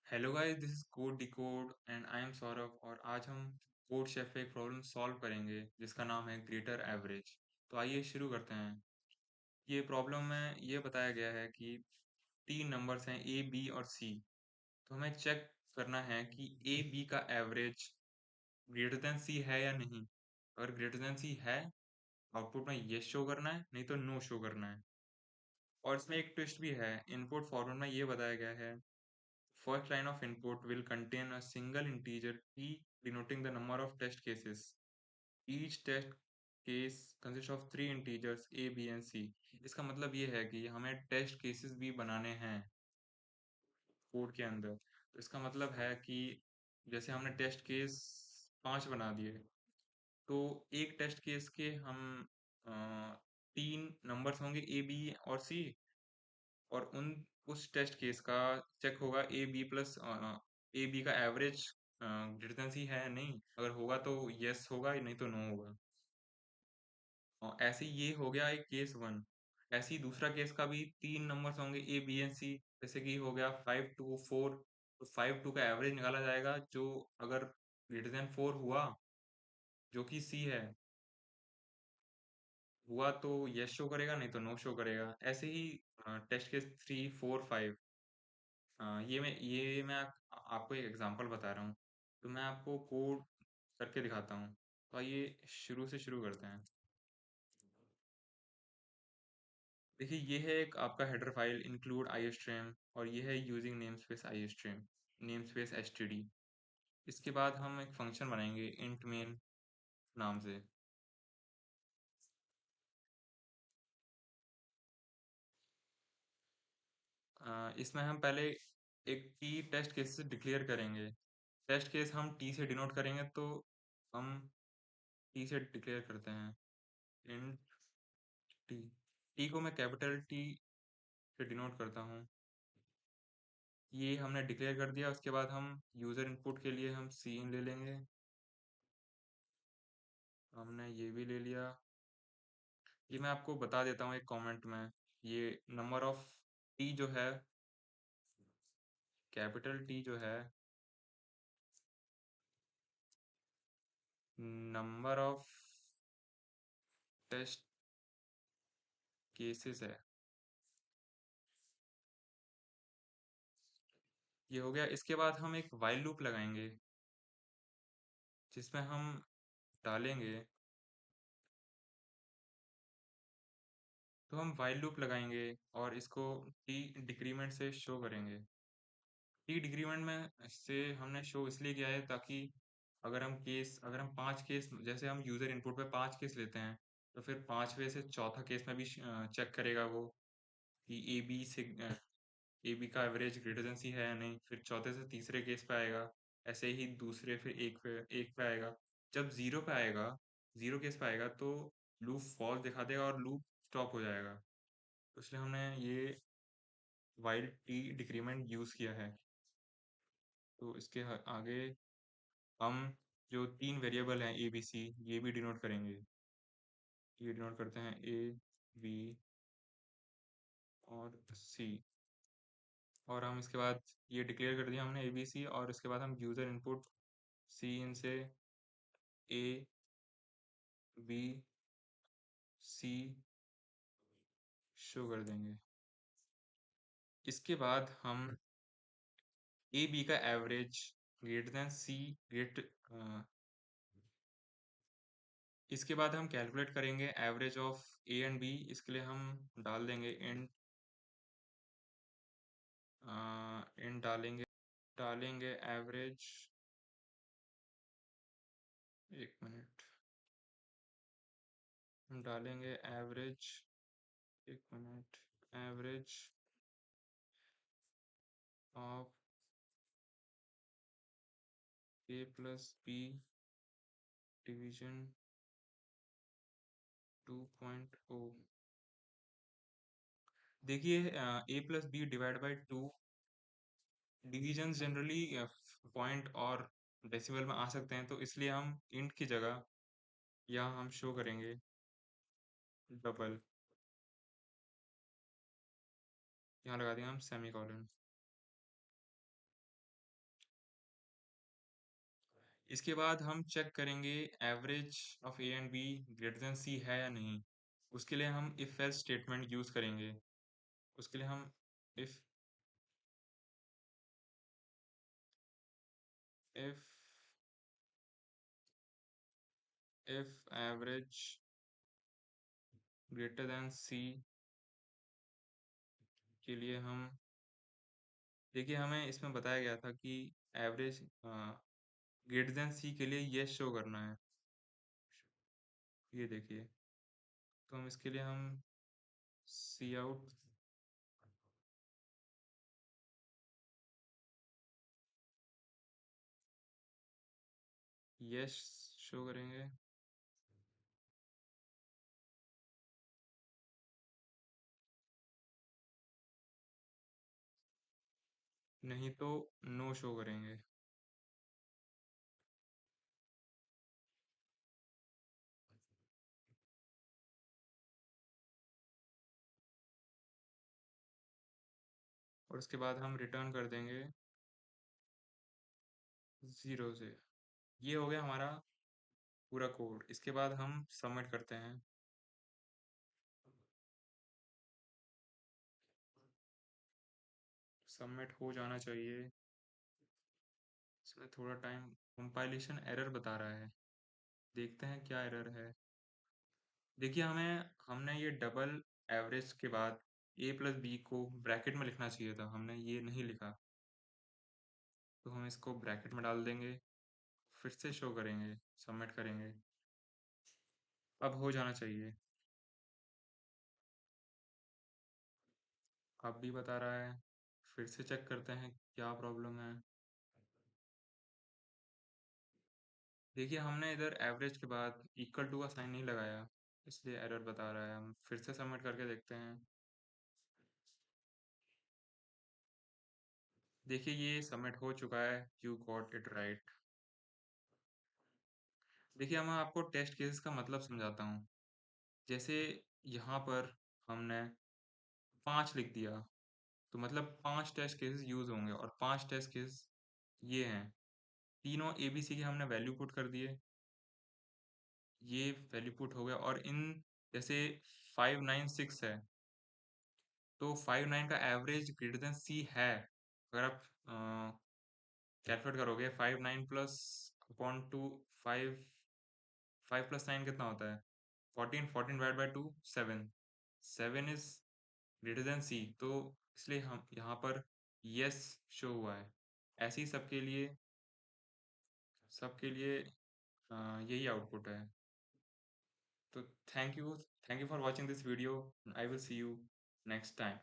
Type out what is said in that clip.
Hello guys, this is code decode and I am Saurabh. और आज हम कोड शेफ पे एक प्रॉब्लम सॉल्व करेंगे जिसका नाम है ग्रेटर एवरेज। तो आइए शुरू करते हैं। ये प्रॉब्लम में ये बताया गया है कि तीन नंबर्स हैं ए बी और सी। तो हमें चेक करना है कि ए बी का एवरेज ग्रेटर देन सी है या नहीं। अगर ग्रेटर देन सी है, आउटपुट में यस शो करना है, नहीं तो नो शो करना है। और इसमें एक ट्विस्ट भी है। इनपुट फॉर्मेट में ये बताया गया है, first line of input will contain a single integer p denoting the number of test cases. Each test case consists of three integers a, b and c. इसका मतलब ये है कि हमें टेस्ट केसेस भी बनाने हैं कोड के अंदर। तो इसका मतलब है कि जैसे हमने टेस्ट केस 5 बना दिए, तो एक टेस्ट केस के हम अ, तीन नंबर्स होंगे ए बी और सी। और उन उस टेस्ट केस का चेक होगा A B plus A B का एवरेज ग्रेटर देन सी है या नहीं। अगर होगा तो यस होगा, नहीं तो नो होगा। और ऐसे ही ये हो गया एक केस वन। ऐसे ही दूसरा केस का भी तीन नंबर्स होंगे ए बी एंड सी। जैसे कि हो गया 5 2 4। तो 5 2 का एवरेज निकाला जाएगा, जो अगर ग्रेटर देन 4 हुआ, जो कि सी है, हुआ तो यस शो करेगा, नहीं तो नो शो करेगा। ऐसे ही टेस्ट केस 3 4 5। हाँ, ये मैं आपको एक एग्जांपल बता रहा हूँ। तो मैं आपको कोड करके दिखाता हूँ। तो आइए शुरू से शुरू करते हैं। देखिए, ये है एक आपका हेडर फाइल इंक्लूड आईस्ट्रीम, और ये है यूजिंग नेमस्पेस आईस्ट्रीम, नेमस्पेस एसटीडी। इसके बाद हम एक फंक्शन बनाएंगे इंट मेन नाम से। इसमें हम पहले एक टी टेस्ट केस डिक्लेयर करेंगे। टेस्ट केस हम टी से डिनोट करेंगे, तो हम टी से डिक्लेयर करते हैं इंट टी। टी को मैं कैपिटल टी से डिनोट करता हूँ। ये हमने डिक्लेयर कर दिया। उसके बाद हम यूज़र इनपुट के लिए हम सी इन ले लेंगे। हमने ये भी ले लिया। ये मैं आपको बता देता हूँ एक कमेंट में। ये नंबर ऑफ टी जो है, कैपिटल टी जो है, नंबर ऑफ टेस्ट केसेस है। ये हो गया। इसके बाद हम एक वाइल लूप लगाएंगे जिसमें हम डालेंगे। तो हम वाइल लूप लगाएंगे और इसको टी डिक्रीमेंट से शो करेंगे। टी डिक्रीमेंट में से हमने शो इसलिए किया है ताकि अगर हम 5 केस, जैसे हम यूजर इनपुट पे 5 केस लेते हैं, तो फिर पांचवे से चौथा केस में भी चेक करेगा वो कि ए बी का एवरेज ग्रेटर देन सी है या नहीं। फिर चौथे से तीसरे केस पे आएगा। ऐसे ही दूसरे फिर एक पे आएगा। जब जीरो केस पे आएगा, तो लूप फॉल्स दिखा देगा और लूप स्टॉप हो जाएगा। तो इसलिए हमने ये वाइल टी डिक्रीमेंट यूज किया है। तो इसके आगे हम जो तीन वेरिएबल हैं ए बी सी, ये भी डिनोट करेंगे। ये डिनोट करते हैं ए बी और सी। और हम इसके बाद ये डिक्लेयर कर दिया हमने ए बी सी। और इसके बाद हम यूज़र इनपुट सी इन से ए बी सी शो कर देंगे। इसके बाद हम ए बी का average greater than C great इसके बाद हम कैलकुलेट करेंगे average of A and B. इसके लिए हम डाल देंगे इंट डालेंगे एवरेज। एक मिनट। हम डालेंगे एवरेज। एक minute. Average of A plus B division 2.0। देखिए, A plus B divide by 2, division generally point और डेसिमल में आ सकते हैं, तो इसलिए हम इंट की जगह यहाँ हम शो करेंगे डबल। यहाँ लगा देंगे हम सेमी कॉलन। इसके बाद हम चेक करेंगे average of A and B greater than C है या नहीं। उसके लिए हम इफ एल्स स्टेटमेंट यूज करेंगे। उसके लिए हम if if if average greater than C के लिए हम देखिए हमें इसमें बताया गया था कि एवरेज ग्रेटर देन सी के लिए ये शो करना है। ये देखिए, तो हम इसके लिए हम सी आउट यस शो करेंगे, नहीं तो नो शो करेंगे। और उसके बाद हम रिटर्न कर देंगे 0 से। ये हो गया हमारा पूरा कोड। इसके बाद हम सबमिट करते हैं। सबमिट हो जाना चाहिए। इसमें थोड़ा टाइम, कंपाइलेशन एरर बता रहा है। देखते हैं क्या एरर है। देखिए हमने ये डबल एवरेज के बाद ए प्लस बी को ब्रैकेट में लिखना चाहिए था, हमने ये नहीं लिखा। तो हम इसको ब्रैकेट में डाल देंगे, फिर से शो करेंगे, सबमिट करेंगे। अब हो जाना चाहिए। अब भी बता रहा है। फिर से चेक करते हैं क्या प्रॉब्लम है। देखिए हमने इधर एवरेज के बाद इक्वल टू का साइन नहीं लगाया, इसलिए एरर बता रहा है। हम फिर से सबमिट करके देखते हैं। देखिए ये सबमिट हो चुका है, यू गॉट इट राइट। देखिए मैं आपको टेस्ट केसेस का मतलब समझाता हूँ। जैसे यहाँ पर हमने 5 लिख दिया, तो मतलब 5 टेस्ट केसेस यूज होंगे, और 5 टेस्ट केस ये हैं। तीनों एबीसी के हमने वैल्यू पुट कर दिए, ये वैल्यू पुट हो गया। और इन जैसे 596 है, तो 59 का एवरेज ग्रेटर देन सी है। अगर आप कैलकुलेट करोगे 59 प्लस अपॉन टू, 5 5 प्लस 9 कितना होता है? 14, 14 divide by two 7। 7 is greater than C, तो इसलिए हम यहाँ पर यस शो हुआ है। ऐसे ही सबके लिए यही आउटपुट है। तो thank you for watching this video. I will see you next time.